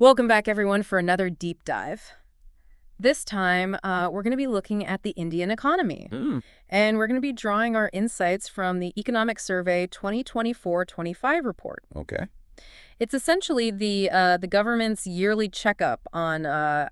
Welcome back, everyone, for another deep dive. This time, we're going to be looking at the Indian economy. And we're going to be drawing our insights from the Economic Survey 2024-25 report. Okay. It's essentially the government's yearly checkup on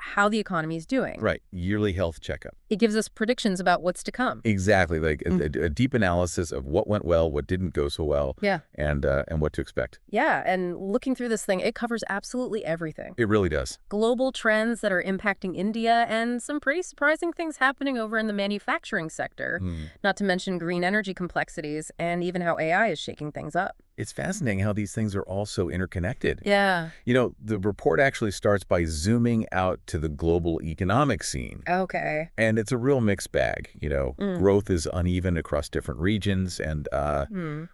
how the economy is doing. Right. Yearly health checkup. It gives us predictions about what's to come. Exactly. Like a deep analysis of what went well, what didn't go so well, Yeah. and what to expect. Yeah, and looking through this thing, it covers absolutely everything. It really does. Global trends that are impacting India and some pretty surprising things happening over in the manufacturing sector, not to mention green energy complexities and even how AI is shaking things up. It's fascinating how these things are all so interconnected. Yeah. You know, the report actually starts by zooming out to the global economic scene. Okay. And it's a real mixed bag. You know, growth is uneven across different regions, and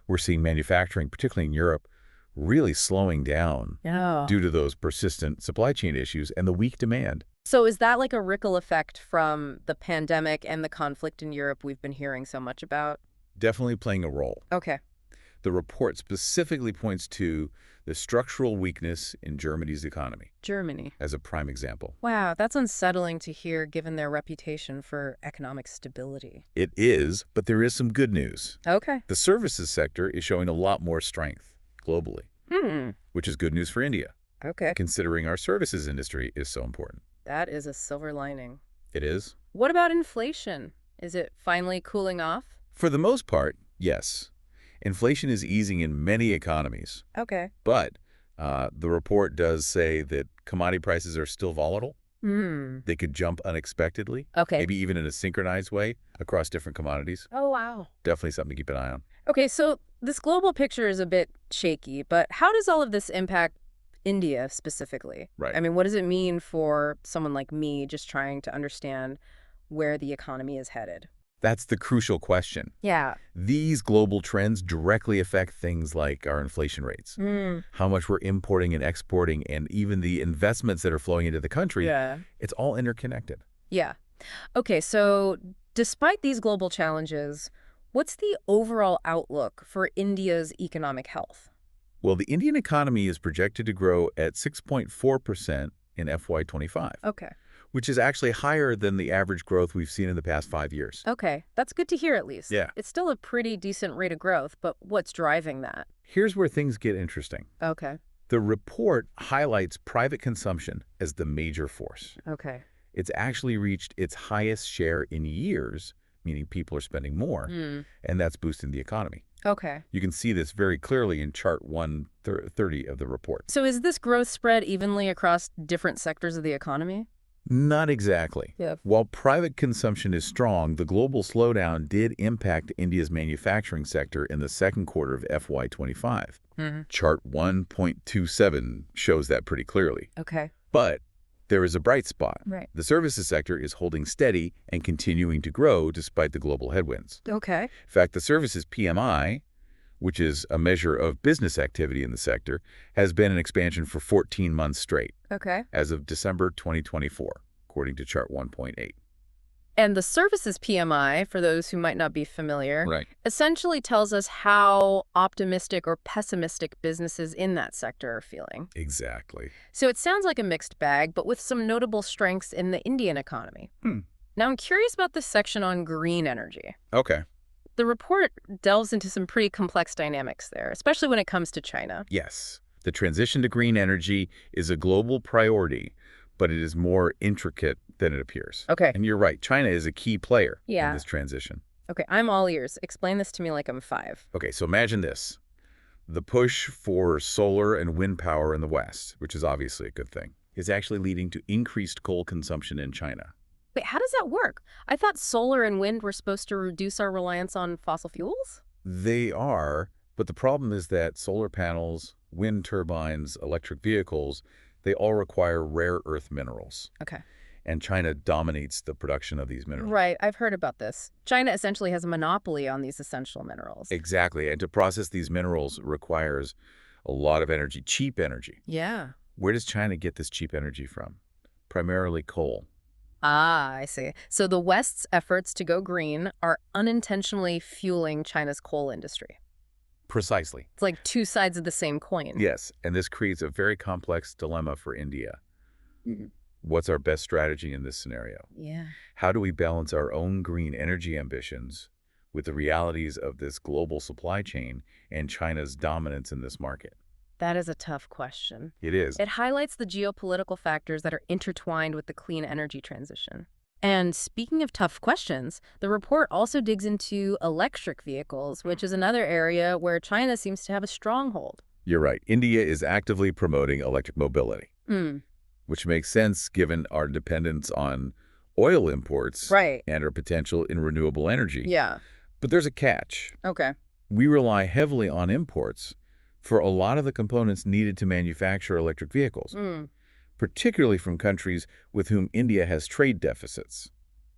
we're seeing manufacturing, particularly in Europe, really slowing down due to those persistent supply chain issues and the weak demand. So is that like a ripple effect from the pandemic and the conflict in Europe we've been hearing so much about? Definitely playing a role. Okay. The report specifically points to the structural weakness in Germany's economy Germany. as a prime example. Wow, that's unsettling to hear given their reputation for economic stability. It is, but there is some good news. Okay. The services sector is showing a lot more strength globally, which is good news for India, Okay. considering our services industry is so important. That is a silver lining. It is? What about inflation? Is it finally cooling off? For the most part, yes. Inflation is easing in many economies, Okay. but the report does say that commodity prices are still volatile. They could jump unexpectedly, Okay. maybe even in a synchronized way across different commodities. Oh, wow. Definitely something to keep an eye on. Okay, so this global picture is a bit shaky, but how does all of this impact India specifically? Right. I mean, what does it mean for someone like me just trying to understand where the economy is headed? That's the crucial question. Yeah. These global trends directly affect things like our inflation rates, how much we're importing and exporting, and even the investments that are flowing into the country. Yeah. It's all interconnected. Yeah. Okay, so despite these global challenges, what's the overall outlook for India's economic health? Well, the Indian economy is projected to grow at 6.4% in FY25, Okay. which is actually higher than the average growth we've seen in the past 5 years. Okay, that's good to hear at least. Yeah. It's still a pretty decent rate of growth, but what's driving that? Here's where things get interesting. Okay. The report highlights private consumption as the major force. Okay. It's actually reached its highest share in years, meaning people are spending more, and that's boosting the economy. Okay. You can see this very clearly in Chart 130 of the report. So is this growth spread evenly across different sectors of the economy? Not exactly. Yeah. While private consumption is strong, the global slowdown did impact India's manufacturing sector in the second quarter of FY25. Chart 1.27 shows that pretty clearly. Okay. But there is a bright spot. Right. The services sector is holding steady and continuing to grow despite the global headwinds. Okay. In fact, the services PMI, which is a measure of business activity in the sector, has been in expansion for 14 months straight Okay. as of December 2024, according to Chart 1.8. And the services PMI, for those who might not be familiar, Right. essentially tells us how optimistic or pessimistic businesses in that sector are feeling. Exactly. So it sounds like a mixed bag, but with some notable strengths in the Indian economy. Now, I'm curious about this section on green energy. Okay. The report delves into some pretty complex dynamics there, especially when it comes to China. Yes. The transition to green energy is a global priority, but it is more intricate than it appears. Okay. And you're right. China is a key player Yeah. in this transition. Okay, I'm all ears. Explain this to me like I'm 5. Okay, so imagine this. The push for solar and wind power in the West, which is obviously a good thing, is actually leading to increased coal consumption in China. Wait, how does that work? I thought solar and wind were supposed to reduce our reliance on fossil fuels? They are, but the problem is that solar panels, wind turbines, electric vehicles, they all require rare earth minerals. Okay. And China dominates the production of these minerals. Right, I've heard about this. China essentially has a monopoly on these essential minerals. Exactly, and to process these minerals requires a lot of energy, cheap energy. Yeah. Where does China get this cheap energy from? Primarily coal. Ah, I see. So the West's efforts to go green are unintentionally fueling China's coal industry. Precisely. It's like two sides of the same coin. Yes, and this creates a very complex dilemma for India. Mm. What's our best strategy in this scenario? Yeah. How do we balance our own green energy ambitions with the realities of this global supply chain and China's dominance in this market? That is a tough question. It is. It highlights the geopolitical factors that are intertwined with the clean energy transition. And speaking of tough questions, the report also digs into electric vehicles, which is another area where China seems to have a stronghold. You're right. India is actively promoting electric mobility, which makes sense given our dependence on oil imports Right. and our potential in renewable energy. Yeah. But there's a catch. Okay. We rely heavily on imports for a lot of the components needed to manufacture electric vehicles, particularly from countries with whom India has trade deficits.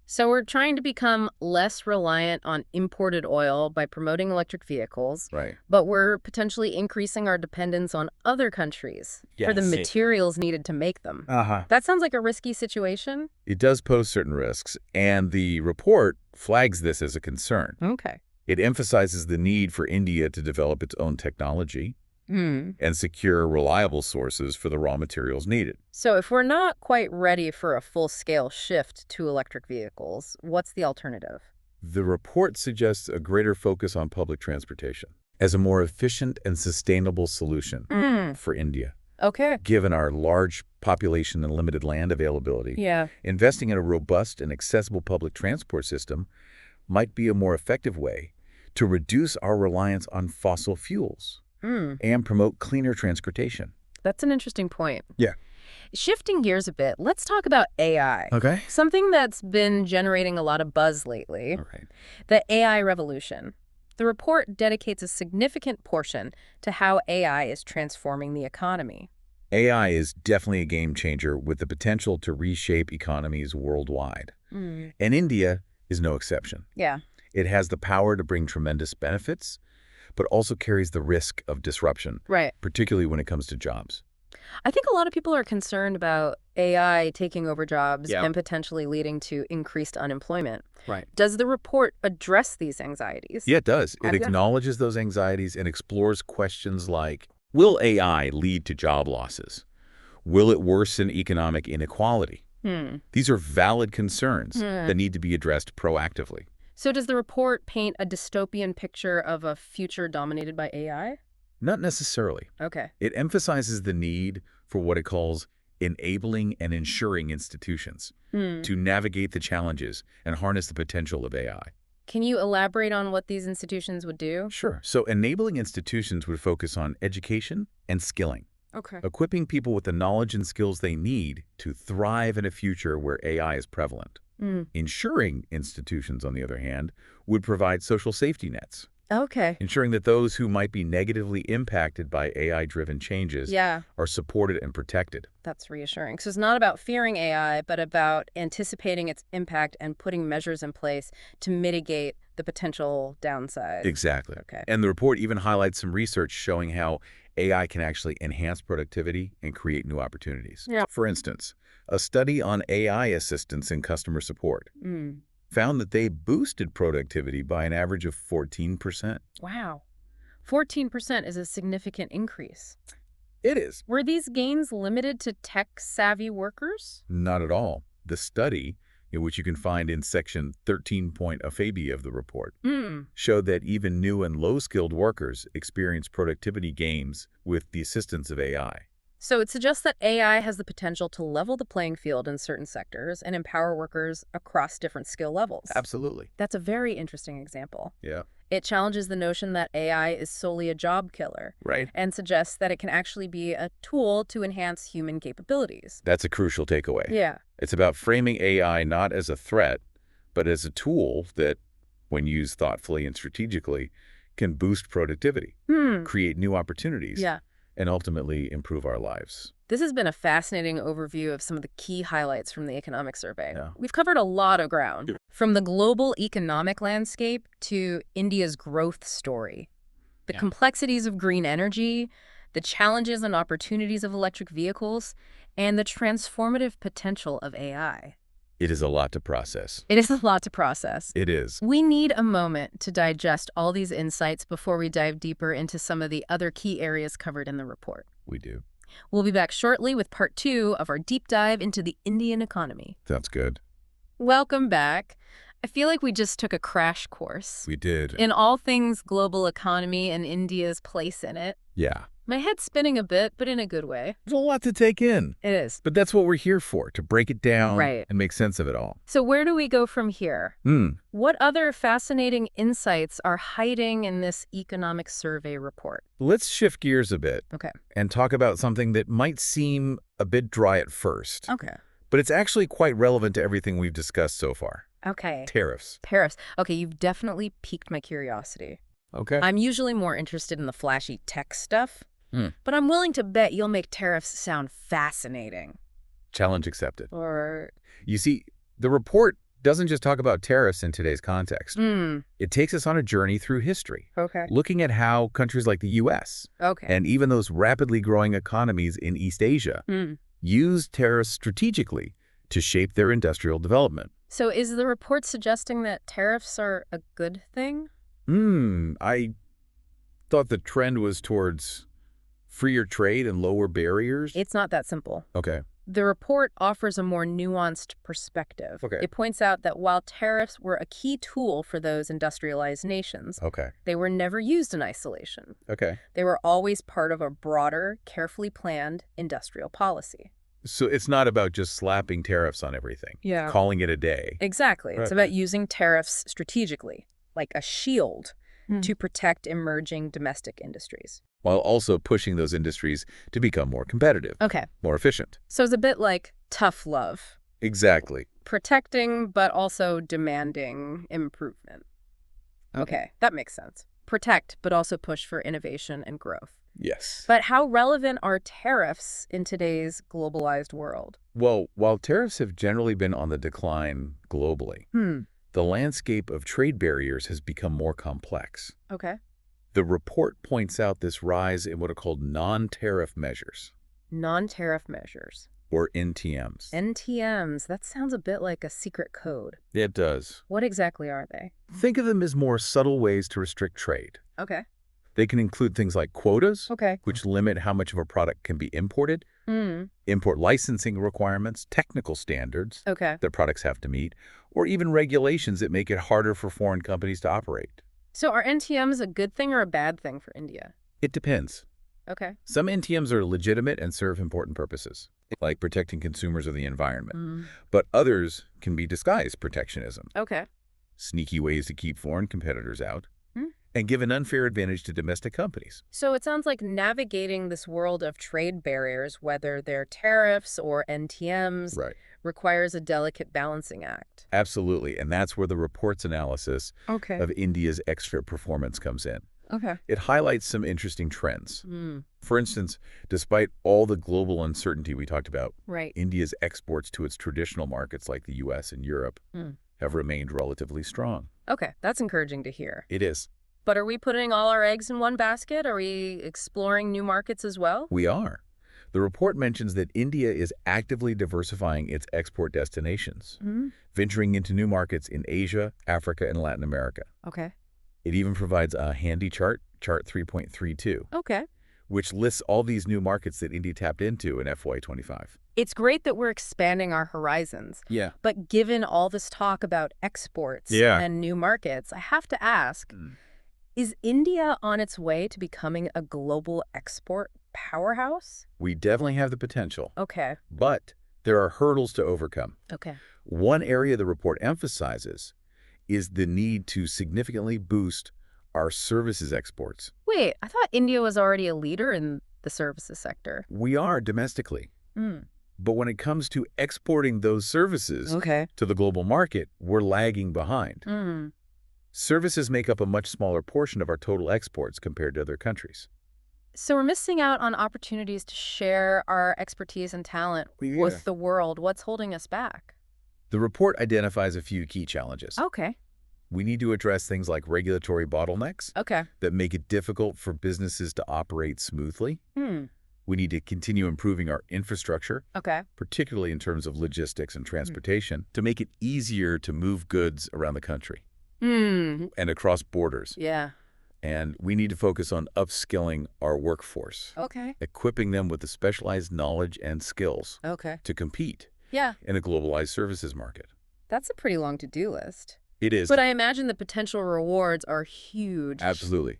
So we're trying to become less reliant on imported oil by promoting electric vehicles, Right. but we're potentially increasing our dependence on other countries for the materials needed to make them. That sounds like a risky situation. It does pose certain risks, and the report flags this as a concern. Okay. It emphasizes the need for India to develop its own technology and secure reliable sources for the raw materials needed. So if we're not quite ready for a full-scale shift to electric vehicles, what's the alternative? The report suggests a greater focus on public transportation as a more efficient and sustainable solution for India. Okay. Given our large population and limited land availability, Yeah. investing in a robust and accessible public transport system might be a more effective way to reduce our reliance on fossil fuels and promote cleaner transportation. That's an interesting point. Yeah. Shifting gears a bit, let's talk about AI. Okay. Something that's been generating a lot of buzz lately. All right. The AI revolution. The report dedicates a significant portion to how AI is transforming the economy. AI is definitely a game changer with the potential to reshape economies worldwide. And India is no exception. Yeah. It has the power to bring tremendous benefits, but also carries the risk of disruption, Right. particularly when it comes to jobs. I think a lot of people are concerned about AI taking over jobs Yeah. and potentially leading to increased unemployment. Right. Does the report address these anxieties? Yeah, it does. It Okay. acknowledges those anxieties and explores questions like, will AI lead to job losses? Will it worsen economic inequality? These are valid concerns that need to be addressed proactively. So does the report paint a dystopian picture of a future dominated by AI? Not necessarily. Okay. It emphasizes the need for what it calls enabling and ensuring institutions to navigate the challenges and harness the potential of AI. Can you elaborate on what these institutions would do? Sure. So enabling institutions would focus on education and skilling, Okay. equipping people with the knowledge and skills they need to thrive in a future where AI is prevalent. Ensuring institutions, on the other hand, would provide social safety nets, Okay. ensuring that those who might be negatively impacted by AI-driven changes Yeah, are supported and protected. that's reassuring. So it's not about fearing AI, but about anticipating its impact and putting measures in place to mitigate the potential downside. Exactly. Okay. And the report even highlights some research showing how AI can actually enhance productivity and create new opportunities. Yeah. For instance, a study on AI assistance in customer support found that they boosted productivity by an average of 14%. Wow. 14% is a significant increase. It is. Were these gains limited to tech-savvy workers? Not at all. The study, which you can find in section 13.FAB of the report, showed that even new and low-skilled workers experience productivity gains with the assistance of AI. So it suggests that AI has the potential to level the playing field in certain sectors and empower workers across different skill levels. Absolutely. That's a very interesting example. Yeah. It challenges the notion that AI is solely a job killer Right. and suggests that it can actually be a tool to enhance human capabilities. That's a crucial takeaway. Yeah. It's about framing AI not as a threat, but as a tool that, when used thoughtfully and strategically, can boost productivity, create new opportunities, Yeah. and ultimately improve our lives. This has been a fascinating overview of some of the key highlights from the economic survey. Yeah. We've covered a lot of ground, from the global economic landscape to India's growth story, the complexities of green energy, the challenges and opportunities of electric vehicles, and the transformative potential of AI. It is a lot to process. It is a lot to process. It is. We need a moment to digest all these insights before we dive deeper into some of the other key areas covered in the report. We do. We'll be back shortly with part 2 of our deep dive into the Indian economy. Sounds good. Welcome back. I feel like we just took a crash course. We did. In all things global economy and India's place in it. Yeah. My head's spinning a bit, but in a good way. There's a lot to take in. It is. But that's what we're here for, to break it down Right. and make sense of it all. So where do we go from here? What other fascinating insights are hiding in this economic survey report? Let's shift gears a bit. Okay. And talk about something that might seem a bit dry at first. Okay. But it's actually quite relevant to everything we've discussed so far. Okay. Tariffs. Tariffs. Okay, you've definitely piqued my curiosity. Okay. I'm usually more interested in the flashy tech stuff, but I'm willing to bet you'll make tariffs sound fascinating. Challenge accepted. Or... You see, the report doesn't just talk about tariffs in today's context. It takes us on a journey through history, looking at how countries like the U.S. and even those rapidly growing economies in East Asia use tariffs strategically to shape their industrial development. So is the report suggesting that tariffs are a good thing? I thought the trend was towards freer trade and lower barriers. It's not that simple. Okay. The report offers a more nuanced perspective. Okay. It points out that while tariffs were a key tool for those industrialized nations, they were never used in isolation. They were always part of a broader, carefully planned industrial policy. So it's not about just slapping tariffs on everything, calling it a day. Exactly. It's about using tariffs strategically, like a shield, to protect emerging domestic industries. While also pushing those industries to become more competitive, more efficient. So it's a bit like tough love. Exactly. Protecting, but also demanding improvement. Okay, that makes sense. Protect, but also push for innovation and growth. Yes. But how relevant are tariffs in today's globalized world? Well, while tariffs have generally been on the decline globally, the landscape of trade barriers has become more complex. The report points out this rise in what are called non-tariff measures. Non-tariff measures. Or NTMs. NTMs. That sounds a bit like a secret code. It does. What exactly are they? Think of them as more subtle ways to restrict trade. They can include things like quotas, which limit how much of a product can be imported, import licensing requirements, technical standards that products have to meet, or even regulations that make it harder for foreign companies to operate. So are NTMs a good thing or a bad thing for India? It depends. Some NTMs are legitimate and serve important purposes, like protecting consumers or the environment. But others can be disguised protectionism. Sneaky ways to keep foreign competitors out and give an unfair advantage to domestic companies. So it sounds like navigating this world of trade barriers, whether they're tariffs or NTMs, requires a delicate balancing act. Absolutely, and that's where the report's analysis of India's extra performance comes in. It highlights some interesting trends. For instance, despite all the global uncertainty we talked about, India's exports to its traditional markets like the U.S. and Europe have remained relatively strong. That's encouraging to hear. It is. But are we putting all our eggs in one basket? Are we exploring new markets as well? We are. The report mentions that India is actively diversifying its export destinations, venturing into new markets in Asia, Africa, and Latin America. It even provides a handy chart, Chart 3.32, which lists all these new markets that India tapped into in FY25. It's great that we're expanding our horizons. But given all this talk about exports and new markets, I have to ask, is India on its way to becoming a global export powerhouse? We definitely have the potential. But there are hurdles to overcome. One area the report emphasizes is the need to significantly boost our services exports. Wait, I thought India was already a leader in the services sector. We are domestically. But when it comes to exporting those services to the global market, we're lagging behind. Services make up a much smaller portion of our total exports compared to other countries. So we're missing out on opportunities to share our expertise and talent with the world. What's holding us back? The report identifies a few key challenges. We need to address things like regulatory bottlenecks that make it difficult for businesses to operate smoothly. We need to continue improving our infrastructure, Okay. particularly in terms of logistics and transportation, to make it easier to move goods around the country and across borders. Yeah. And we need to focus on upskilling our workforce, Okay. equipping them with the specialized knowledge and skills Okay. to compete Yeah. in a globalized services market. That's a pretty long to-do list. It is. But I imagine the potential rewards are huge. Absolutely.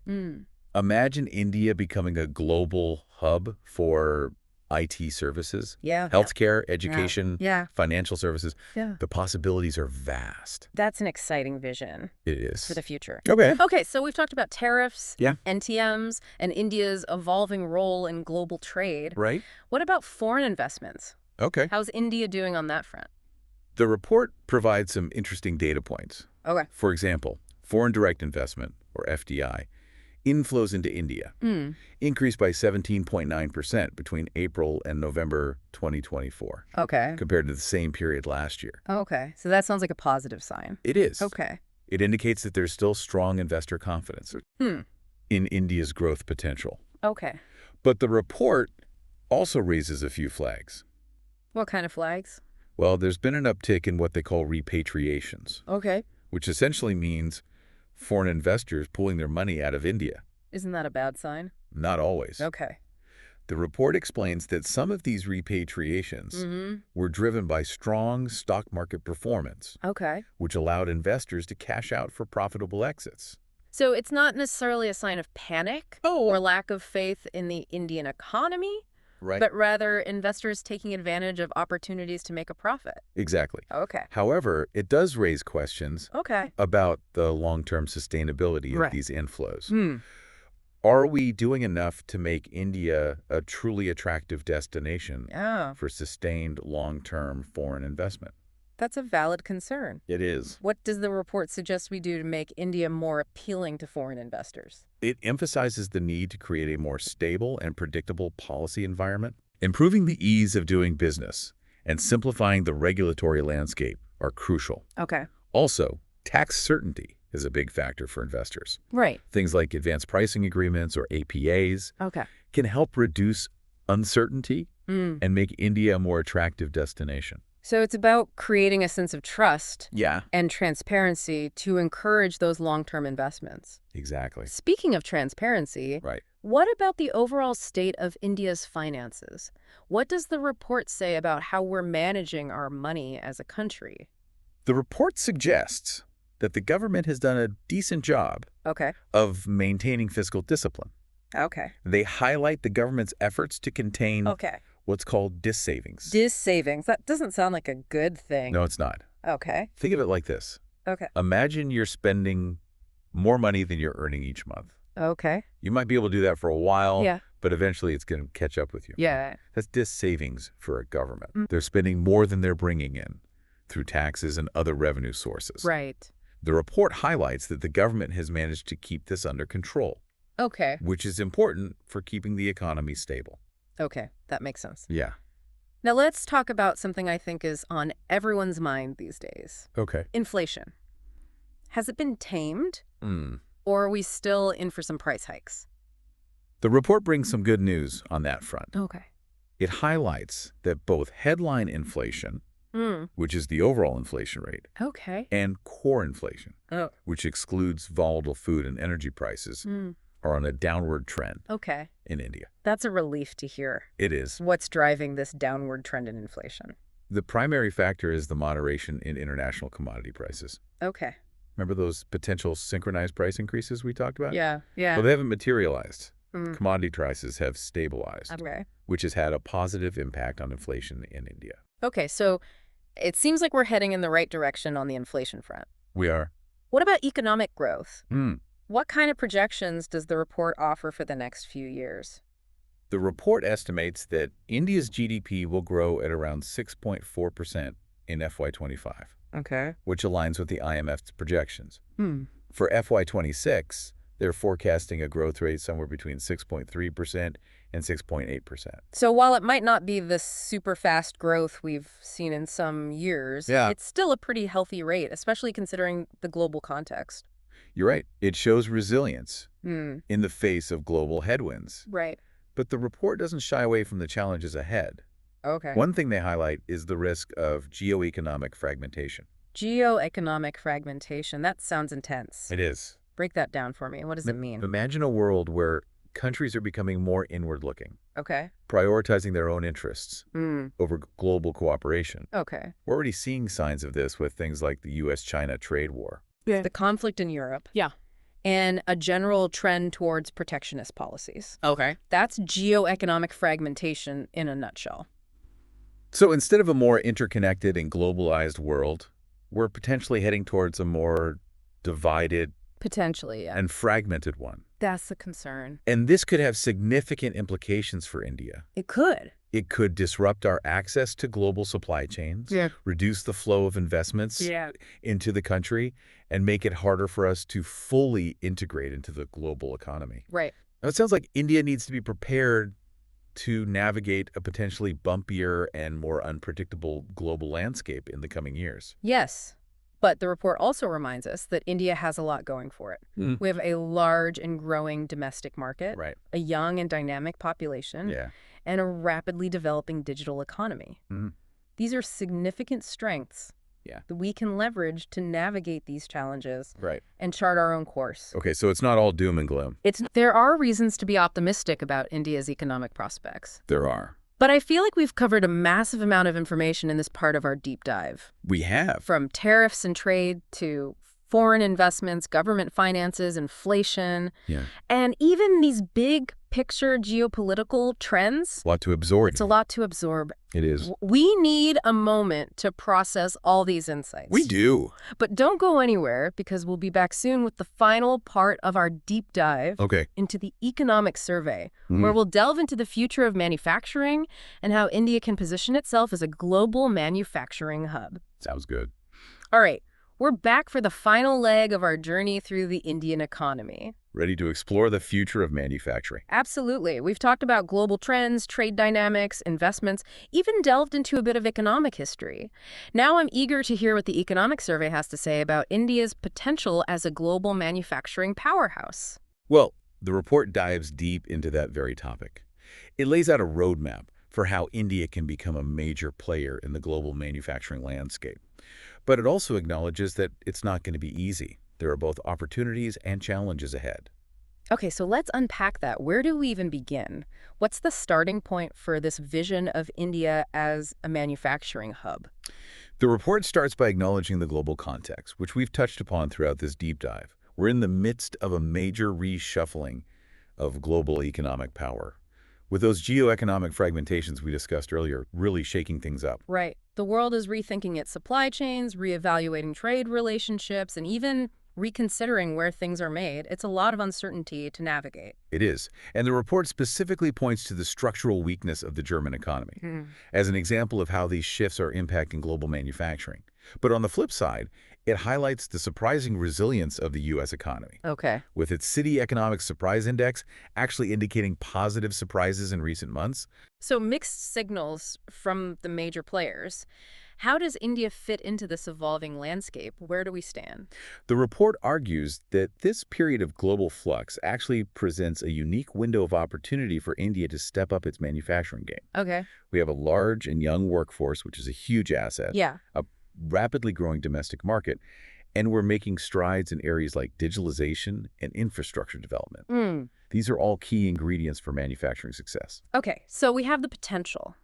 Imagine India becoming a global hub for IT services, Yeah. healthcare, education, Yeah. financial services. Yeah. The possibilities are vast. That's an exciting vision It is. for the future. Okay. Okay, so we've talked about tariffs, Yeah. NTMs, and India's evolving role in global trade. Right? What about foreign investments? Okay. How's India doing on that front? The report provides some interesting data points. Okay. For example, foreign direct investment, or FDI, inflows into India increased by 17.9% between April and November 2024 Okay. compared to the same period last year. Okay, so that sounds like a positive sign. It is. Okay. It indicates that there's still strong investor confidence in India's growth potential. Okay. But the report also raises a few flags. What kind of flags? Well, there's been an uptick in what they call repatriations, Okay. which essentially means foreign investors pulling their money out of India. Isn't that a bad sign? Not always. Okay. The report explains that some of these repatriations were driven by strong stock market performance, Okay. which allowed investors to cash out for profitable exits. So it's not necessarily a sign of panic or lack of faith in the Indian economy, Right. but rather investors taking advantage of opportunities to make a profit. Exactly. Okay. However, it does raise questions Okay. about the long-term sustainability of Right. these inflows. Are we doing enough to make India a truly attractive destination for sustained long-term foreign investment? That's a valid concern. It is. What does the report suggest we do to make India more appealing to foreign investors? It emphasizes the need to create a more stable and predictable policy environment. Improving the ease of doing business and simplifying the regulatory landscape are crucial. Okay. Also, tax certainty is a big factor for investors. Right. Things like advanced pricing agreements or APAs Okay. can help reduce uncertainty and make India a more attractive destination. So it's about creating a sense of trust Yeah. and transparency to encourage those long-term investments. Exactly. Speaking of transparency, Right. what about the overall state of India's finances? What does the report say about how we're managing our money as a country? The report suggests that the government has done a decent job Okay. of maintaining fiscal discipline. Okay. They highlight the government's efforts to contain Okay. what's called dis-savings. Dis-savings. That doesn't sound like a good thing. No, it's not. Okay. Think of it like this. Okay. Imagine you're spending more money than you're earning each month. Okay. You might be able to do that for a while, Yeah. but eventually it's going to catch up with you. Yeah. That's dis-savings for a government. They're spending more than they're bringing in through taxes and other revenue sources. Right. The report highlights that the government has managed to keep this under control, Okay. which is important for keeping the economy stable. Okay. That makes sense. Yeah. Now let's talk about something I think is on everyone's mind these days. Okay. Inflation. Has it been tamed? Or are we still in for some price hikes? The report brings some good news on that front. Okay. It highlights that both headline inflation, which is the overall inflation rate, Okay. and core inflation, Oh. which excludes volatile food and energy prices, are on a downward trend Okay. in India. That's a relief to hear. It is. What's driving this downward trend in inflation? The primary factor is the moderation in international commodity prices. Okay. Remember those potential synchronized price increases we talked about? Yeah. Yeah. Well, they haven't materialized. Commodity prices have stabilized, Okay. which has had a positive impact on inflation in India. Okay, so it seems like we're heading in the right direction on the inflation front. We are. What about economic growth? What kind of projections does the report offer for the next few years? The report estimates that India's GDP will grow at around 6.4% in FY25, Okay. which aligns with the IMF's projections. For FY26, they're forecasting a growth rate somewhere between 6.3% and 6.8%. So while it might not be the super fast growth we've seen in some years, it's still a pretty healthy rate, especially considering the global context. You're right. It shows resilience in the face of global headwinds. Right. But the report doesn't shy away from the challenges ahead. Okay. One thing they highlight is the risk of geoeconomic fragmentation. Geoeconomic fragmentation. That sounds intense. It is. Break that down for me. What does it mean? Imagine a world where countries are becoming more inward-looking, Okay. prioritizing their own interests over global cooperation. Okay. We're already seeing signs of this with things like the U.S.-China trade war. Yeah. The conflict in Europe. Yeah. And a general trend towards protectionist policies. Okay. That's geoeconomic fragmentation in a nutshell. So instead of a more interconnected and globalized world, we're potentially heading towards a more divided Potentially, yeah. and fragmented one. That's the concern. And this could have significant implications for India. It could. It could disrupt our access to global supply chains, reduce the flow of investments into the country, and make it harder for us to fully integrate into the global economy. Right. Now, it sounds like India needs to be prepared to navigate a potentially bumpier and more unpredictable global landscape in the coming years. Yes. But the report also reminds us that India has a lot going for it. We have a large and growing domestic market, a young and dynamic population, and a rapidly developing digital economy. These are significant strengths that we can leverage to navigate these challenges and chart our own course. Okay, so it's not all doom and gloom. There are reasons to be optimistic about India's economic prospects. There are. But I feel like we've covered a massive amount of information in this part of our deep dive. We have. From tariffs and trade to foreign investments, government finances, inflation, and even these big picture geopolitical trends. A lot to absorb. It's a lot to absorb. It is. We need a moment to process all these insights. We do. But don't go anywhere, because we'll be back soon with the final part of our deep dive into the economic survey, where we'll delve into the future of manufacturing and how India can position itself as a global manufacturing hub. Sounds good. All right. We're back for the final leg of our journey through the Indian economy. Ready to explore the future of manufacturing. Absolutely. We've talked about global trends, trade dynamics, investments, even delved into a bit of economic history. Now I'm eager to hear what the Economic Survey has to say about India's potential as a global manufacturing powerhouse. Well, the report dives deep into that very topic. It lays out a roadmap for how India can become a major player in the global manufacturing landscape. But it also acknowledges that it's not going to be easy. There are both opportunities and challenges ahead. Okay, so let's unpack that. Where do we even begin? What's the starting point for this vision of India as a manufacturing hub? The report starts by acknowledging the global context, which we've touched upon throughout this deep dive. We're in the midst of a major reshuffling of global economic power, with those geoeconomic fragmentations we discussed earlier really shaking things up. Right. The world is rethinking its supply chains, reevaluating trade relationships, and even reconsidering where things are made. It's a lot of uncertainty to navigate. It is. And the report specifically points to the structural weakness of the German economy as an example of how these shifts are impacting global manufacturing. But on the flip side, it highlights the surprising resilience of the U.S. economy. Okay. With its City Economic Surprise Index actually indicating positive surprises in recent months. So mixed signals from the major players. How does India fit into this evolving landscape? Where do we stand? The report argues that this period of global flux actually presents a unique window of opportunity for India to step up its manufacturing game. Okay. We have a large and young workforce, which is a huge asset. Yeah. A rapidly growing domestic market, and we're making strides in areas like digitalization and infrastructure development. These are all key ingredients for manufacturing success. Okay, so we have the potential,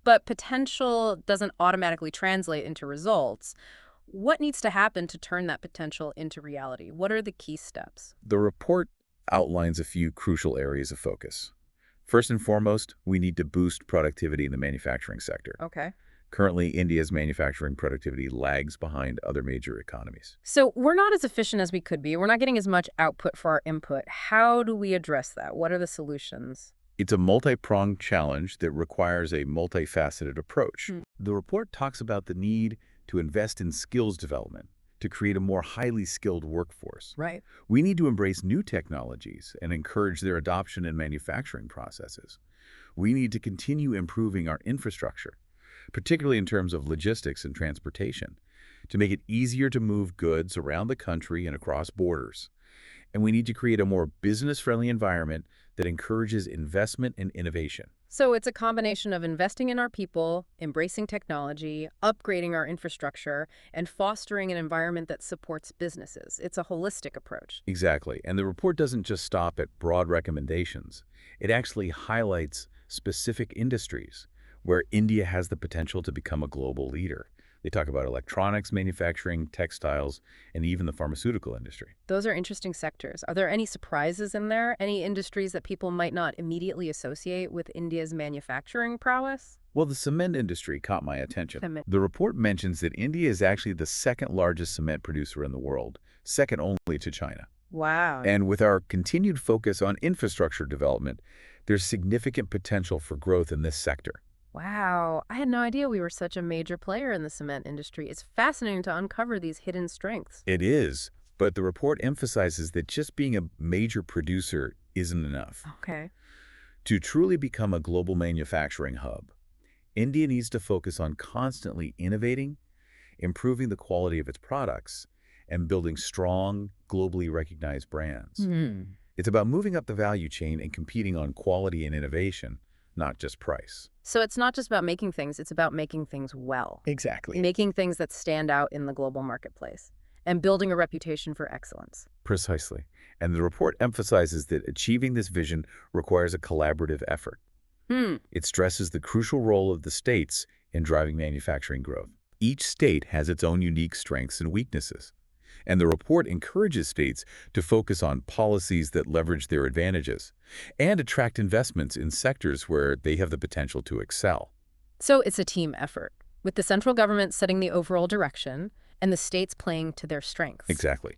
but potential doesn't automatically translate into results. What needs to happen to turn that potential into reality? What are the key steps? The report outlines a few crucial areas of focus. First and foremost, we need to boost productivity in the manufacturing sector. Okay. Currently, India's manufacturing productivity lags behind other major economies. So we're not as efficient as we could be. We're not getting as much output for our input. How do we address that? What are the solutions? It's a multi-pronged challenge that requires a multifaceted approach. The report talks about the need to invest in skills development to create a more highly skilled workforce. Right. We need to embrace new technologies and encourage their adoption in manufacturing processes. We need to continue improving our infrastructure, particularly in terms of logistics and transportation, to make it easier to move goods around the country and across borders. And we need to create a more business-friendly environment that encourages investment and innovation. So it's a combination of investing in our people, embracing technology, upgrading our infrastructure, and fostering an environment that supports businesses. It's a holistic approach. Exactly. And the report doesn't just stop at broad recommendations. It actually highlights specific industries where India has the potential to become a global leader. They talk about electronics manufacturing, textiles, and even the pharmaceutical industry. Those are interesting sectors. Are there any surprises in there? Any industries that people might not immediately associate with India's manufacturing prowess? Well, the cement industry caught my attention. Cement. The report mentions that India is actually the second largest cement producer in the world, second only to China. Wow. And with our continued focus on infrastructure development, there's significant potential for growth in this sector. Wow, I had no idea we were such a major player in the cement industry. It's fascinating to uncover these hidden strengths. It is, but the report emphasizes that just being a major producer isn't enough. Okay. To truly become a global manufacturing hub, India needs to focus on constantly innovating, improving the quality of its products, and building strong, globally recognized brands. It's about moving up the value chain and competing on quality and innovation, not just price. So it's not just about making things, it's about making things well. Exactly. Making things that stand out in the global marketplace and building a reputation for excellence. Precisely. And the report emphasizes that achieving this vision requires a collaborative effort. It stresses the crucial role of the states in driving manufacturing growth. Each state has its own unique strengths and weaknesses. And the report encourages states to focus on policies that leverage their advantages and attract investments in sectors where they have the potential to excel. So it's a team effort, with the central government setting the overall direction and the states playing to their strengths. Exactly.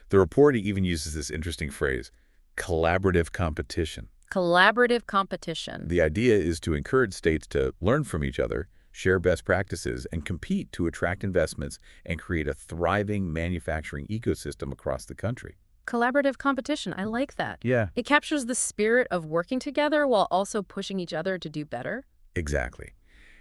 The report even uses this interesting phrase, collaborative competition. Collaborative competition. The idea is to encourage states to learn from each other, share best practices, and compete to attract investments and create a thriving manufacturing ecosystem across the country. Collaborative competition. I like that. Yeah. It captures the spirit of working together while also pushing each other to do better. Exactly.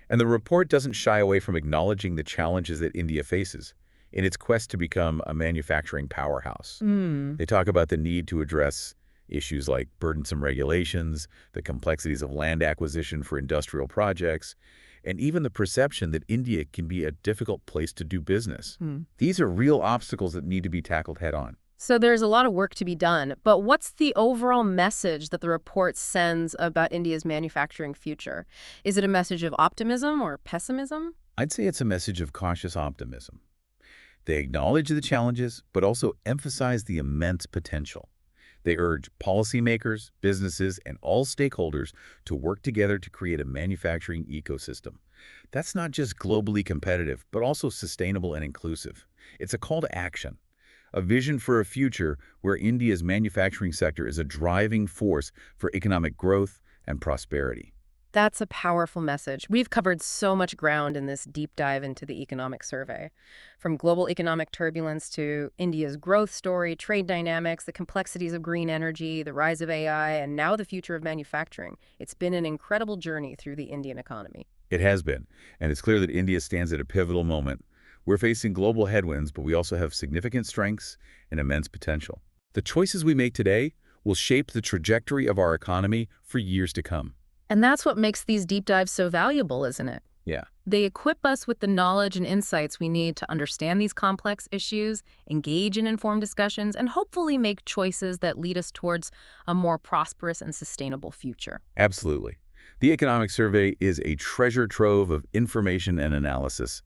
And the report doesn't shy away from acknowledging the challenges that India faces in its quest to become a manufacturing powerhouse. They talk about the need to address issues like burdensome regulations, the complexities of land acquisition for industrial projects, and even the perception that India can be a difficult place to do business. These are real obstacles that need to be tackled head-on. So there's a lot of work to be done, but what's the overall message that the report sends about India's manufacturing future? Is it a message of optimism or pessimism? I'd say it's a message of cautious optimism. They acknowledge the challenges, but also emphasize the immense potential. They urge policymakers, businesses, and all stakeholders to work together to create a manufacturing ecosystem. That's not just globally competitive, but also sustainable and inclusive. It's a call to action, a vision for a future where India's manufacturing sector is a driving force for economic growth and prosperity. That's a powerful message. We've covered so much ground in this deep dive into the economic survey. From global economic turbulence to India's growth story, trade dynamics, the complexities of green energy, the rise of AI, and now the future of manufacturing. It's been an incredible journey through the Indian economy. It has been, and it's clear that India stands at a pivotal moment. We're facing global headwinds, but we also have significant strengths and immense potential. The choices we make today will shape the trajectory of our economy for years to come. And that's what makes these deep dives so valuable, isn't it? Yeah. They equip us with the knowledge and insights we need to understand these complex issues, engage in informed discussions, and hopefully make choices that lead us towards a more prosperous and sustainable future. Absolutely. The Economic Survey is a treasure trove of information and analysis.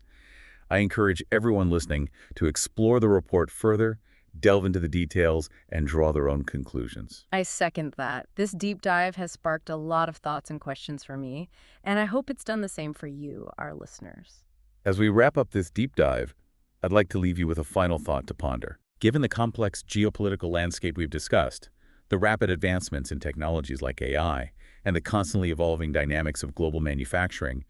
I encourage everyone listening to explore the report further, delve into the details, and draw their own conclusions. I second that. This deep dive has sparked a lot of thoughts and questions for me, and I hope it's done the same for you, our listeners. As we wrap up this deep dive, I'd like to leave you with a final thought to ponder. Given the complex geopolitical landscape we've discussed, the rapid advancements in technologies like AI, and the constantly evolving dynamics of global manufacturing,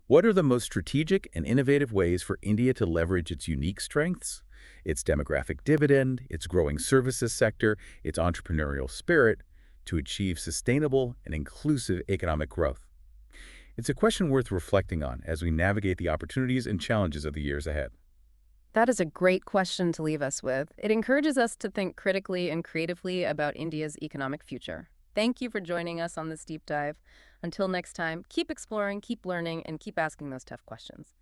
what are the most strategic and innovative ways for India to leverage its unique strengths, its demographic dividend, its growing services sector, its entrepreneurial spirit, to achieve sustainable and inclusive economic growth? It's a question worth reflecting on as we navigate the opportunities and challenges of the years ahead. That is a great question to leave us with. It encourages us to think critically and creatively about India's economic future. Thank you for joining us on this deep dive. Until next time, keep exploring, keep learning, and keep asking those tough questions.